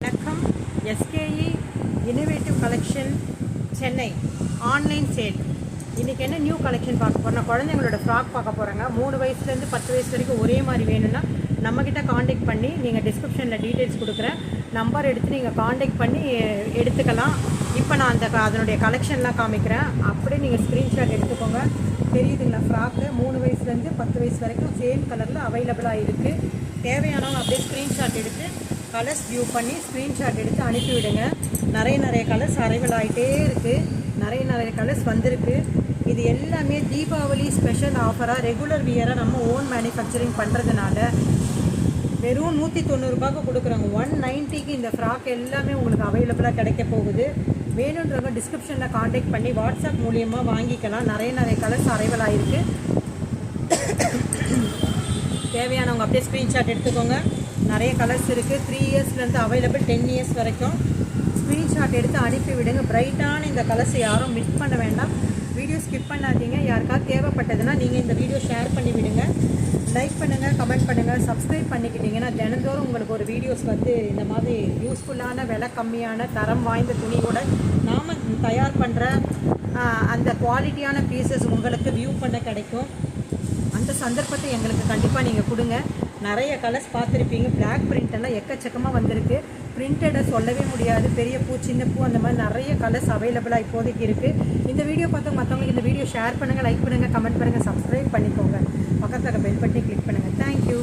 வணக்கம். SKE innovative collection Chennai online sale. இன்றைக்கி என்ன நியூ கலெக்ஷன் பார்க்க போகிறோம்? குழந்தைங்களோட ஃப்ராக் பார்க்க போகிறாங்க. 3 வயசுலேருந்து 10 வயசு வரைக்கும் ஒரே மாதிரி வேணும்னா நம்மக்கிட்ட காண்டாக்ட் பண்ணி நீங்கள் டிஸ்கிரிப்ஷனில் டீட்டெயில்ஸ் கொடுக்குறேன், நம்பர் எடுத்து நீங்கள் காண்டாக்ட் பண்ணி எடுத்துக்கலாம். இப்போ நான் அதனுடைய கலெக்ஷன்லாம் காமிக்கிறேன். அப்படியே நீங்கள் ஸ்க்ரீன்ஷாட் எடுத்துக்கோங்க. தெரியுதுங்களா? ஃப்ராக்கு 3 வயசுலேருந்து 10 வயசு வரைக்கும் சேம் கலரில் அவைலபிளாக இருக்குது. தேவையானவங்க அப்படியே ஸ்க்ரீன்ஷாட் எடுத்து கலர்ஸ் வியூ பண்ணி ஸ்க்ரீன்ஷாட் எடுத்து அனுப்பிவிடுங்க. நிறைய கலர்ஸ் அரைவல் ஆகிட்டே இருக்குது. நிறைய கலர்ஸ் வந்திருக்கு. இது எல்லாமே தீபாவளி ஸ்பெஷல் ஆஃபராக ரெகுலர் வியராக நம்ம ஓன் மேனுஃபேக்சரிங் பண்ணுறதுனால வெறும் 190 ரூபாய்க்கு கொடுக்குறாங்க. 190க்கு இந்த ஃப்ராக் எல்லாமே உங்களுக்கு அவைலபிளாக கிடைக்க போகுது. வேணுன்றவங்க டிஸ்கிரிப்ஷனில் காண்டாக்ட் பண்ணி வாட்ஸ்அப் மூலியமாக வாங்கிக்கலாம். நிறைய கலர்ஸ் அரைவல் ஆகிருக்கு. தேவையானவங்க அப்படியே ஸ்க்ரீன்ஷாட் எடுத்துக்கோங்க. நிறைய கலர்ஸ் இருக்குது. 3 இயர்ஸ்லேருந்து அவைலபிள், 10 இயர்ஸ் வரைக்கும். ஸ்க்ரீன்ஷாட் எடுத்து அனுப்பி விடுங்க. பிரைட்டான இந்த கலர்ஸை யாரும் மிஸ் பண்ண வேண்டாம். வீடியோ ஸ்கிப் பண்ணாதீங்க. யாருக்காவது தேவைப்பட்டதுன்னா நீங்கள் இந்த வீடியோ ஷேர் பண்ணி விடுங்க. லைக் பண்ணுங்கள், கமெண்ட் பண்ணுங்கள், சப்ஸ்கிரைப் பண்ணிக்கிட்டீங்கன்னா தினந்தோறும் உங்களுக்கு ஒரு வீடியோஸ் வந்து இந்த மாதிரி யூஸ்ஃபுல்லான விலை கம்மியான தரம் வாய்ந்த துணியோட நாம் தயார் பண்ணுற அந்த குவாலிட்டியான பீசஸ் உங்களுக்கு வியூ பண்ண கிடைக்கும். அந்த சந்தர்ப்பத்தை எங்களுக்கு கண்டிப்பாக நீங்கள் கொடுங்க. நிறைய கலர்ஸ் பார்த்துருப்பீங்க. பிளாக் பிரிண்ட் எல்லாம் எக்கச்சக்கமாக வந்திருக்கு. பிரிண்டடை சொல்லவே முடியாது. பெரிய பூ, சின்ன பூ, அந்த மாதிரி நிறைய கலர்ஸ் அவைலபிளாக இப்போதைக்கு இருக்குது. இந்த வீடியோ பார்த்து மற்றவங்களுக்கு இந்த வீடியோ ஷேர் பண்ணுங்கள், லைக் பண்ணுங்கள், கமெண்ட் பண்ணுங்கள், சப்ஸ்கிரைப் பண்ணிக்கோங்க. பக்கத்தில் பெல் பட்டனை கிளிக் பண்ணுங்கள். தேங்க்யூ.